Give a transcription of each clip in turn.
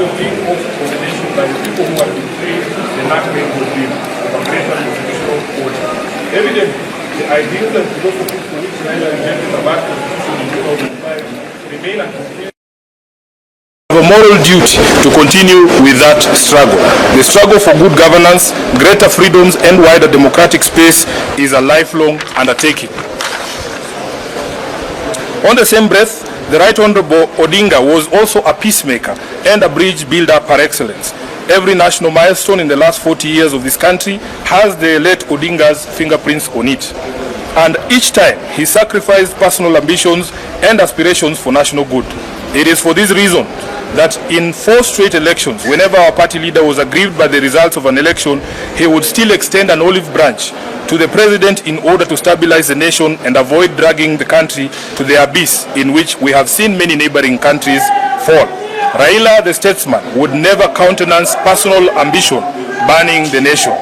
of being off of the nation by the people who have been paid the enactment of the greater constitutional order. Evidently, the ideals and philosophies for which Raila rejected the last constitution in 2005 remain unconfirmed. A moral duty to continue with that struggle. The struggle for good governance, greater freedoms and wider democratic space is a lifelong undertaking. On the same breath, the Right Honorable Odinga was also a peacemaker and a bridge builder par excellence. Every national milestone in the last 40 years of this country has the late Odinga's fingerprints on it. And each time he sacrificed personal ambitions and aspirations for national good. It is for this reason that in 4 straight elections, whenever our party leader was aggrieved by the results of an election, he would still extend an olive branch to the president in order to stabilize the nation and avoid dragging the country to the abyss in which we have seen many neighboring countries fall. Raila, the statesman, would never countenance personal ambition burning the nation.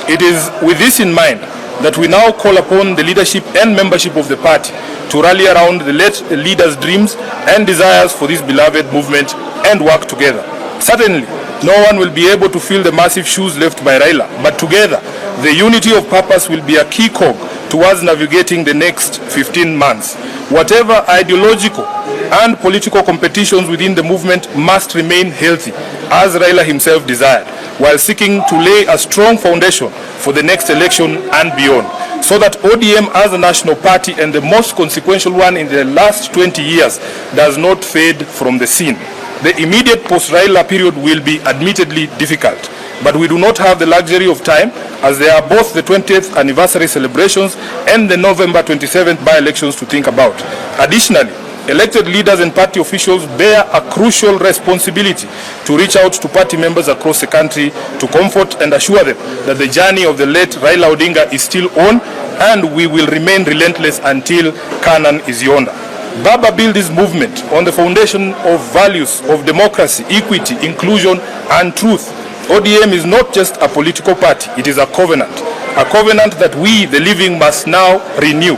It is with this in mind that we now call upon the leadership and membership of the party to rally around the late leader's dreams and desires for this beloved movement and work together. Certainly, no one will be able to fill the massive shoes left by Raila, but together, the unity of purpose will be a key cog towards navigating the next 15 months. Whatever ideological and political competitions within the movement must remain healthy, as Raila himself desired, while seeking to lay a strong foundation for the next election and beyond, so that ODM as a national party and the most consequential one in the last 20 years does not fade from the scene. The immediate post-Raila period will be admittedly difficult, but we do not have the luxury of time, as there are both the 20th anniversary celebrations and the November 27th by-elections to think about. Additionally, elected leaders and party officials bear a crucial responsibility to reach out to party members across the country to comfort and assure them that the journey of the late Raila Odinga is still on, and we will remain relentless until Canaan is yonder. Baba built this movement on the foundation of values of democracy, equity, inclusion, and truth. ODM is not just a political party, it is a covenant that we, the living, must now renew.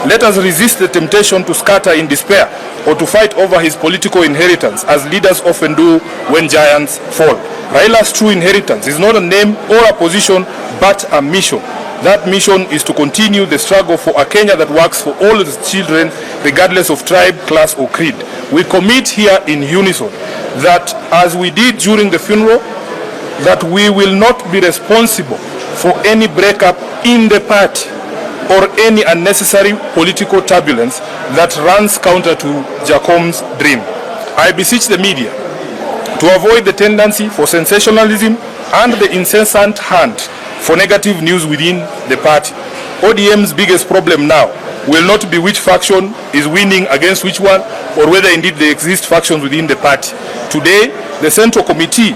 Let us resist the temptation to scatter in despair or to fight over his political inheritance, as leaders often do when giants fall. Raila's true inheritance is not a name or a position, but a mission. That mission is to continue the struggle for a Kenya that works for all its children, regardless of tribe, class, or creed. We commit here in unison that, as we did during the funeral, that we will not be responsible for any breakup in the party or any unnecessary political turbulence that runs counter to Jacom's dream. I beseech the media to avoid the tendency for sensationalism and the incessant hunt for negative news within the party. ODM's biggest problem now will not be which faction is winning against which one, or whether indeed there exist factions within the party. Today, the Central Committee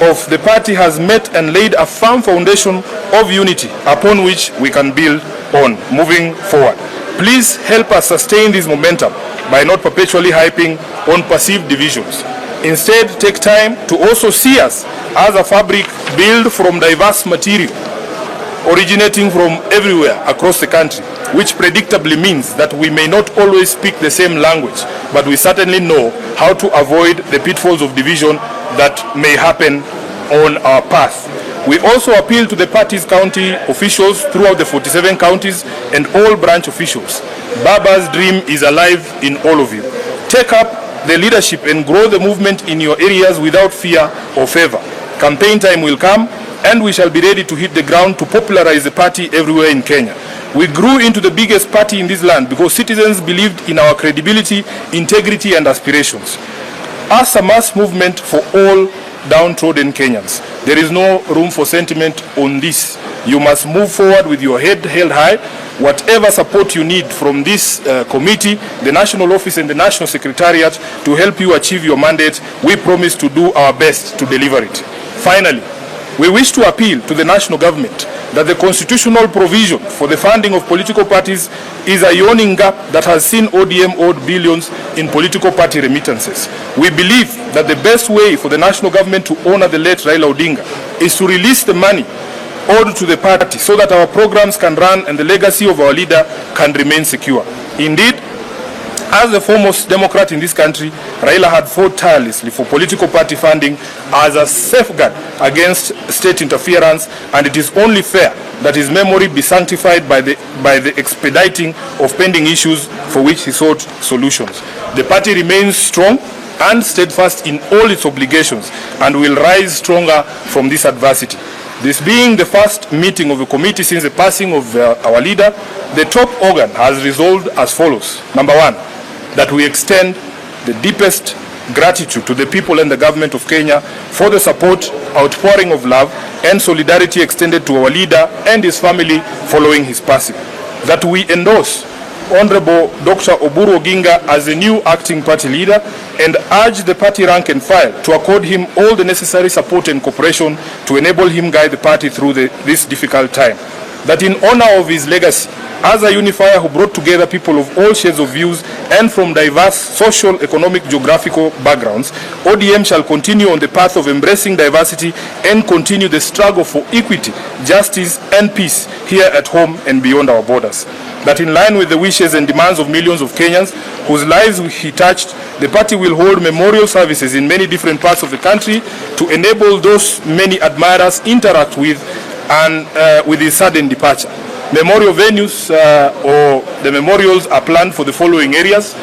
of the party has met and laid a firm foundation of unity upon which we can build on moving forward. Please help us sustain this momentum by not perpetually hyping on perceived divisions. Instead, take time to also see us as a fabric built from diverse material originating from everywhere across the country, which predictably means that we may not always speak the same language, but we certainly know how to avoid the pitfalls of division that may happen on our path. We also appeal to the party's county officials throughout the 47 counties and all branch officials. Baba's dream is alive in all of you. Take up the leadership and grow the movement in your areas without fear or favor. Campaign time will come, and we shall be ready to hit the ground to popularize the party everywhere in Kenya. We grew into the biggest party in this land because citizens believed in our credibility, integrity, and aspirations. As a mass movement for all downtrodden Kenyans, there is no room for sentiment on this. You must move forward with your head held high. Whatever support you need from this committee, the National Office and the National Secretariat to help you achieve your mandate, we promise to do our best to deliver it. Finally, we wish to appeal to the national government that the constitutional provision for the funding of political parties is a yawning gap that has seen ODM owed billions in political party remittances. We believe that the best way for the national government to honor the late Raila Odinga is to release the money owed to the party so that our programs can run and the legacy of our leader can remain secure. Indeed, as the foremost Democrat in this country, Raila had fought tirelessly for political party funding as a safeguard against state interference, and it is only fair that his memory be sanctified by the expediting of pending issues for which he sought solutions. The party remains strong and steadfast in all its obligations and will rise stronger from this adversity. This being the first meeting of the committee since the passing of our leader, the top organ has resolved as follows. Number one, that we extend the deepest gratitude to the people and the government of Kenya for the support, outpouring of love and solidarity extended to our leader and his family following his passing. That we endorse Honorable Dr. Oburu Oginga as the new acting party leader and urge the party rank and file to accord him all the necessary support and cooperation to enable him guide the party through this difficult time. That in honor of his legacy as a unifier who brought together people of all shades of views and from diverse social, economic, geographical backgrounds, ODM shall continue on the path of embracing diversity and continue the struggle for equity, justice and peace here at home and beyond our borders. That in line with the wishes and demands of millions of Kenyans whose lives he touched, the party will hold memorial services in many different parts of the country to enable those many admirers interact with his sudden departure. Memorial venues or the memorials are planned for the following areas.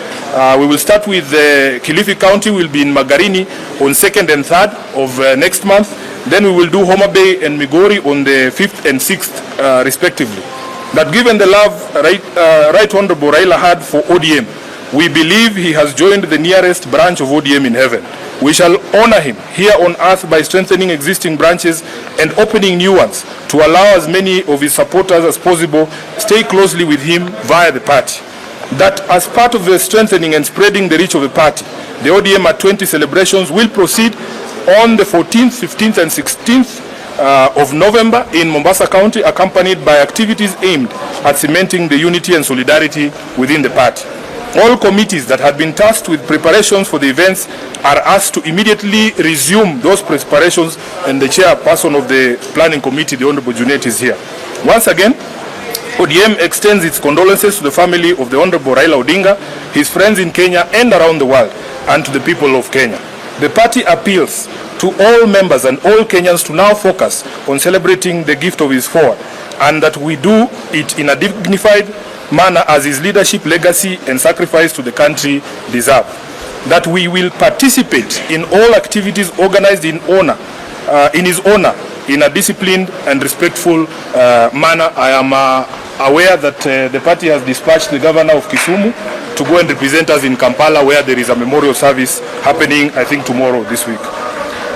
We will start with Kilifi County, will be in Magarini on 2nd and 3rd of next month. Then we will do Homa Bay and Migori on the 5th and 6th respectively. That given the love Right Honorable Raila had for ODM, we believe he has joined the nearest branch of ODM in heaven. We shall honor him here on earth by strengthening existing branches and opening new ones to allow as many of his supporters as possible stay closely with him via the party. That as part of the strengthening and spreading the reach of the party, the ODM at 20 celebrations will proceed on the 14th, 15th and 16th of November in Mombasa County, accompanied by activities aimed at cementing the unity and solidarity within the party. All committees that had been tasked with preparations for the events are asked to immediately resume those preparations, and the chairperson of the planning committee, the Honorable Junet, is here. Once again, ODM extends its condolences to the family of the Honorable Raila Odinga, his friends in Kenya and around the world, and to the people of Kenya. The party appeals to all members and all Kenyans to now focus on celebrating the gift of his forward, and that we do it in a dignified manner as his leadership, legacy and sacrifice to the country deserve. That we will participate in all activities organized in his honor in a disciplined and respectful manner. I am aware that the party has dispatched the governor of Kisumu to go and represent us in Kampala, where there is a memorial service happening, I think, tomorrow this week.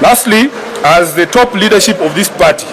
Lastly, as the top leadership of this party,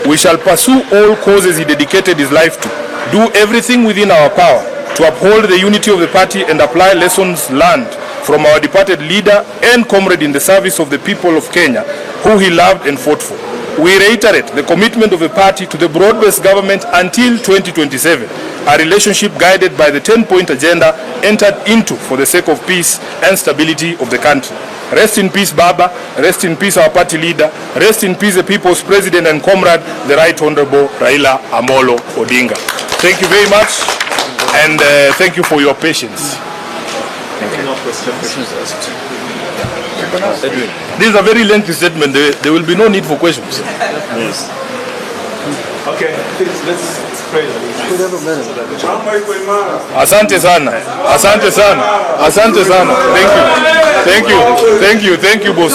we shall pursue all causes he dedicated his life to, do everything within our power to uphold the unity of the party and apply lessons learned from our departed leader and comrade in the service of the people of Kenya, who he loved and fought for. We reiterate the commitment of the party to the broad-based government until 2027, a relationship guided by the 10-point agenda entered into for the sake of peace and stability of the country. Rest in peace, Baba. Rest in peace, our party leader. Rest in peace, the people's president and comrade, the Right Honorable Raila Amolo Odinga. Thank you very much, and thank you for your patience. Thank you. No questions asked. This is a very lengthy statement. There will be no need for questions. Yes. Okay, let's pray. Asante sana. Asante sana. Asante sana. Thank you. Thank you. Thank you, boss.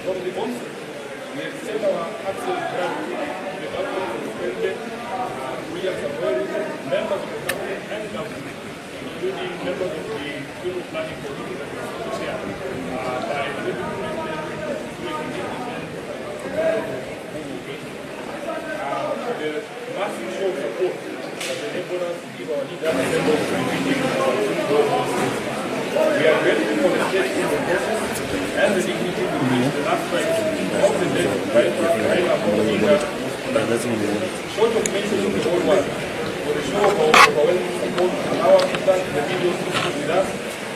From the onset, we have set our access gravity to the government of the president, we are supporting members of the cabinet and government, including members of the Bureau Planning Committee that is chair, by the Deputy President, the massive show of support that enabled us to give our leaders we are grateful for the state in the process and the dignity with which the last fight of the death of Raila short of mentioning the whole world, for the show of our overwhelming support, allow us to start the videos with us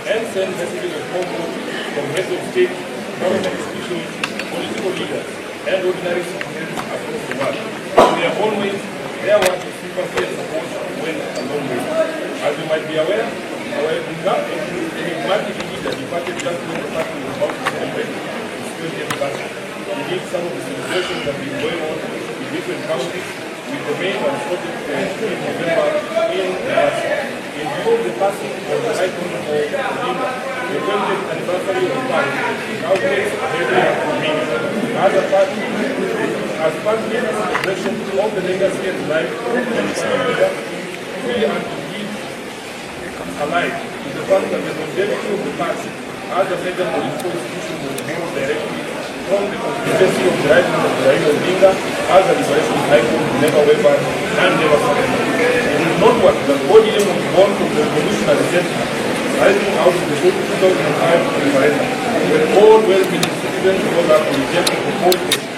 and send messages of comfort from heads of state, government institutions, political leaders, and ordinary citizens across the world. We are always there want to sympathy and support when a long way. As you might be aware, our enigmatic leader departed just when the party was about to celebrate its 20th birthday. Indeed, some of the celebrations have been going on in different counties, with the main one scheduled for November in Mombasa. In view of the passing of the icon of Odinga, the 20th anniversary of the party now takes a heavy meaning. As part of the celebration of the legacy and life of the leader, we are indeed alive to the fact that the longevity of the party as a major political institution was born directly from the consistency of the writings of Raila Odinga as a liberation icon, never waver and never surrender. It is noteworthy that ODM was born from the revolutionary center, rising out of the 2005 referendum, when all well-meaning citizens rose up to reject the proposed